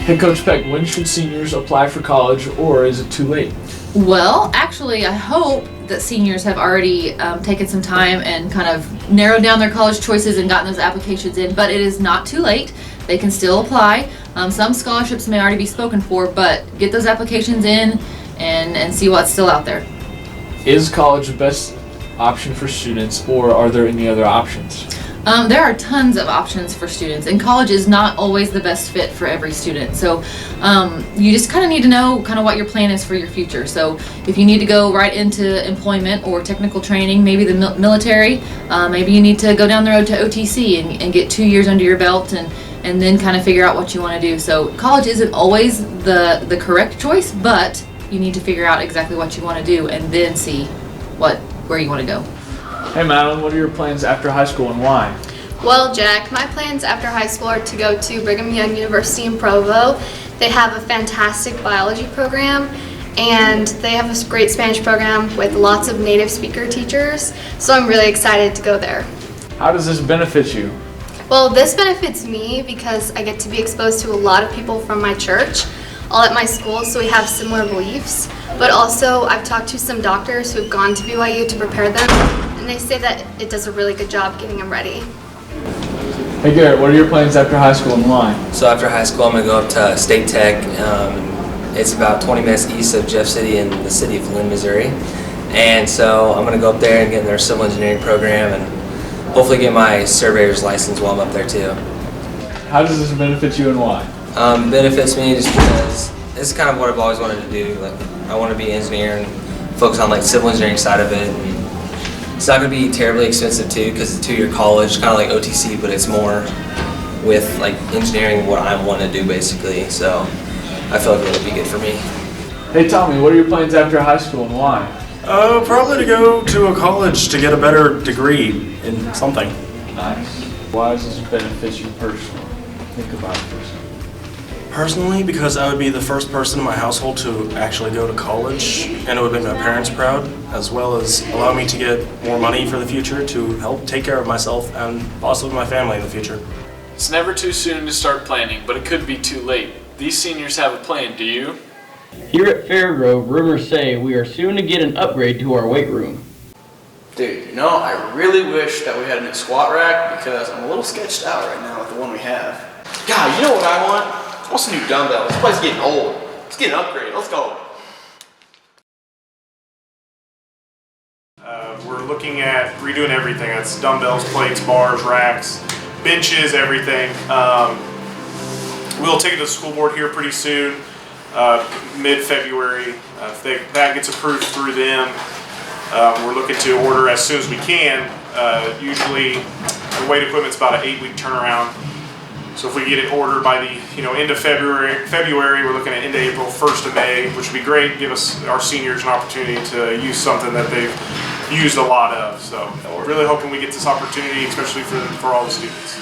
Hey Coach Peck, when should seniors apply for college, or is it too late? Well, actually, I hope that seniors have already taken some time and kind of narrowed down their college choices and gotten those applications in, but it is not too late. They can still apply. Some scholarships may already be spoken for, but get those applications in and see what's still out there. Is college the best option for students, or are there any other options? There are tons of options for students, and college is not always the best fit for every student. So you just kind of need to know kind of what your plan is for your future. So if you need to go right into employment or technical training, maybe the military, maybe you need to go down the road to OTC and get 2 years under your belt and then kind of figure out what you want to do. So college isn't always the correct choice, but you need to figure out exactly what you want to do and then see where you want to go. Hey Madeline, what are your plans after high school and why? Well, Jack, my plans after high school are to go to Brigham Young University in Provo. They have a fantastic biology program, and they have a great Spanish program with lots of native speaker teachers, so I'm really excited to go there. How does this benefit you? Well, this benefits me because I get to be exposed to a lot of people from my church, all at my school, so we have similar beliefs. But also, I've talked to some doctors who have gone to BYU to prepare them, and they say that it does a really good job getting them ready. Hey Garrett, what are your plans after high school and why? So after high school, I'm going to go up to State Tech. It's about 20 minutes east of Jeff City in the city of Lynn, Missouri. And so I'm going to go up there and get in their civil engineering program and hopefully get my surveyor's license while I'm up there too. How does this benefit you and why? Benefits me just because this is kind of what I've always wanted to do. Like, I want to be an engineer and focus on like civil engineering side of it. And it's not going to be terribly expensive too because it's a 2-year college, kind of like OTC, but it's more with like engineering what I want to do basically. So I feel like it'll be good for me. Hey Tommy, what are your plans after high school and why? Probably to go to a college to get a better degree in something. Nice. Why does this benefit you personally? Think about it personally. Personally, because I would be the first person in my household to actually go to college, and it would make my parents proud, as well as allow me to get more money for the future to help take care of myself and possibly my family in the future. It's never too soon to start planning, but it could be too late. These seniors have a plan, do you? Here at Fairgrove, rumors say we are soon to get an upgrade to our weight room. Dude, you know, I really wish that we had a new squat rack because I'm a little sketched out right now with the one we have. God, you know what I want? I want some new dumbbells. This place is getting old. Let's get an upgrade. Let's go. We're looking at redoing everything. That's dumbbells, plates, bars, racks, benches, everything. We'll take it to the school board here pretty soon, mid-February. If that gets approved through them, we're looking to order as soon as we can. Usually, the weight equipment's about an 8-week turnaround. So if we get it ordered by the end of February, we're looking at end of April, 1st of May, which would be great. Give us our seniors an opportunity to use something that they've used a lot of. So we're really hoping we get this opportunity, especially for all the students.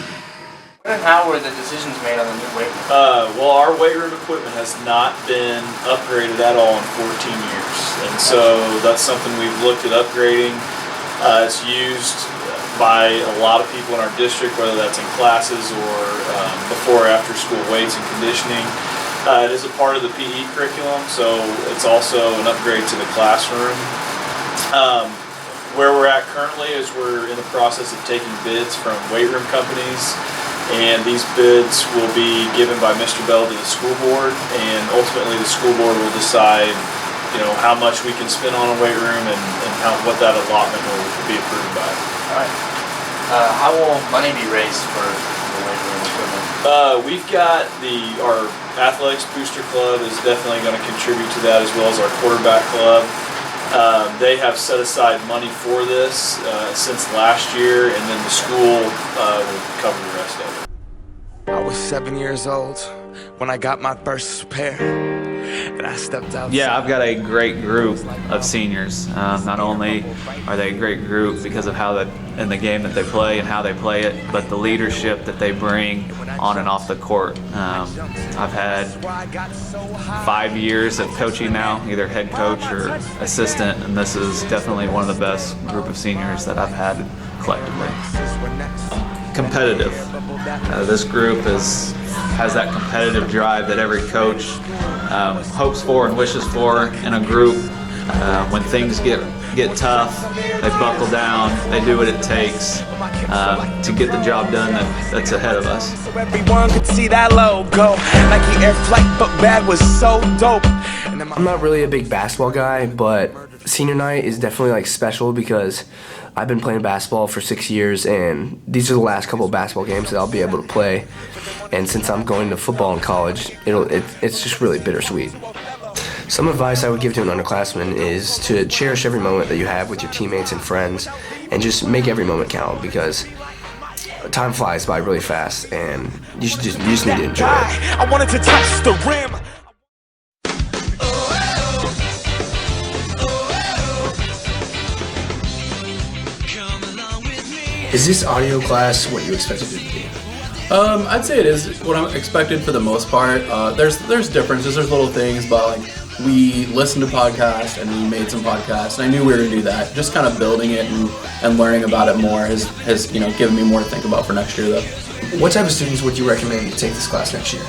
When and how were the decisions made on the new weight room? Well, our weight room equipment has not been upgraded at all in 14 years, and so that's something we've looked at upgrading. It's used by a lot of people in our district, whether that's in classes or before or after school weights and conditioning. It is a part of the PE curriculum, so it's also an upgrade to the classroom. Where we're at currently is we're in the process of taking bids from weight room companies, and these bids will be given by Mr. Bell to the school board, and ultimately the school board will decide how much we can spend on a weight room and what that allotment will be approved by. All right. How will money be raised for the weight room equipment? We've got our athletics booster club is definitely going to contribute to that, as well as our quarterback club. They have set aside money for this since last year, and then the school will cover the rest of it. I was 7 years old when I got my first pair, and I stepped out. Yeah, I've got a great group of seniors. Not only are they a great group because of how in the game that they play and how they play it, but the leadership that they bring on and off the court. I've had 5 years of coaching now, either head coach or assistant, and this is definitely one of the best group of seniors that I've had collectively. competitive. This group has that competitive drive that every coach hopes for and wishes for in a group. When things get tough, they buckle down, they do what it takes to get the job done that's ahead of us. Everyone could see that logo. Nike Air Flight Foot bag was so dope. I'm not really a big basketball guy, but senior night is definitely like special because I've been playing basketball for 6 years, and these are the last couple of basketball games that I'll be able to play. And since I'm going to football in college, it's just really bittersweet. Some advice I would give to an underclassman is to cherish every moment that you have with your teammates and friends, and just make every moment count, because time flies by really fast, and you just need to enjoy it. I wanted to touch the rim. Is this audio class what you expected it to be? I'd say it is what I'm expected for the most part. There's differences, there's little things, but like we listened to podcasts and we made some podcasts, and I knew we were gonna do that. Just kind of building it and learning about it more has given me more to think about for next year though. What type of students would you recommend to take this class next year?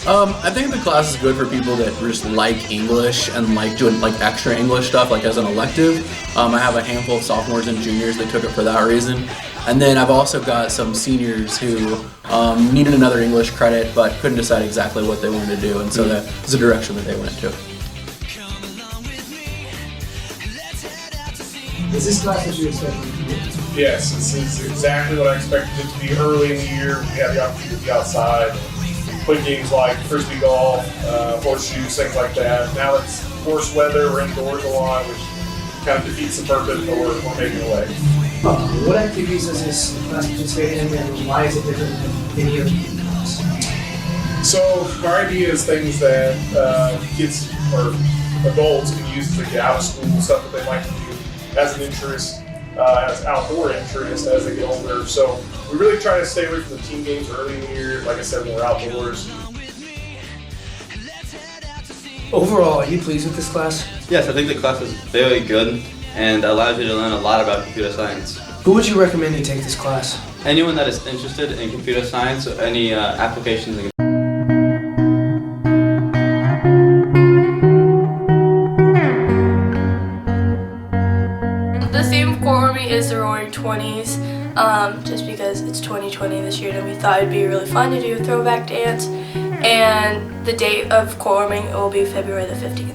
I think the class is good for people that just like English and like doing like extra English stuff, like as an elective. I have a handful of sophomores and juniors that took it for that reason. And then I've also got some seniors who needed another English credit but couldn't decide exactly what they wanted to do, and so that was the direction that they went to. Is this class what you expected to be? Yes, this is exactly what I expected it to be. Early in the year, we had the opportunity to be outside, play games like frisbee golf, horseshoes, things like that. Now it's worse weather, we're indoors a lot, which kind of defeats the purpose, but we're making a way. What activities does this class participate in, and why is it different than any other class? So our idea is things that kids or adults can use to get out of school, stuff that they like to do as an interest, as outdoor interest as they get older. So we really try to stay away from the team games early in the year. Like I said, when we're outdoors. Overall, are you pleased with this class? Yes, I think the class is very good and allows you to learn a lot about computer science. Who would you recommend to take this class? Anyone that is interested in computer science or any applications. The theme of Courtroom is the Roaring 20s, just because it's 2020 this year, and we thought it'd be really fun to do a throwback dance. And the date of Courtroom will be February the 15th.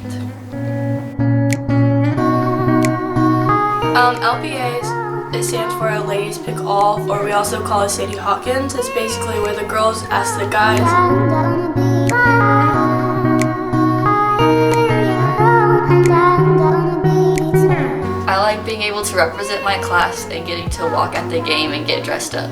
LPAs, it stands for Ladies Pick All, or we also call it Sadie Hawkins. It's basically where the girls ask the guys. I like being able to represent my class and getting to walk at the game and get dressed up.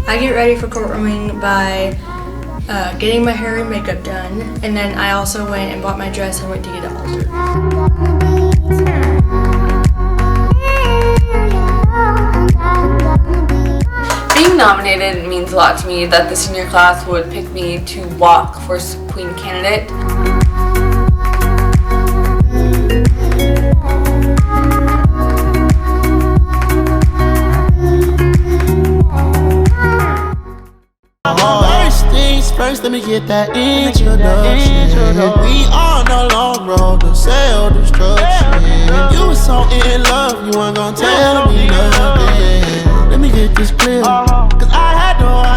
I get ready for courtrooming by getting my hair and makeup done, and then I also went and bought my dress and went to get it altered. Being nominated means a lot to me, that the senior class would pick me to walk for Queen candidate. First, let me get that introduction. We on the long road to self-destruction. You was so in love, you weren't gonna tell me nothing. Let me get this clear.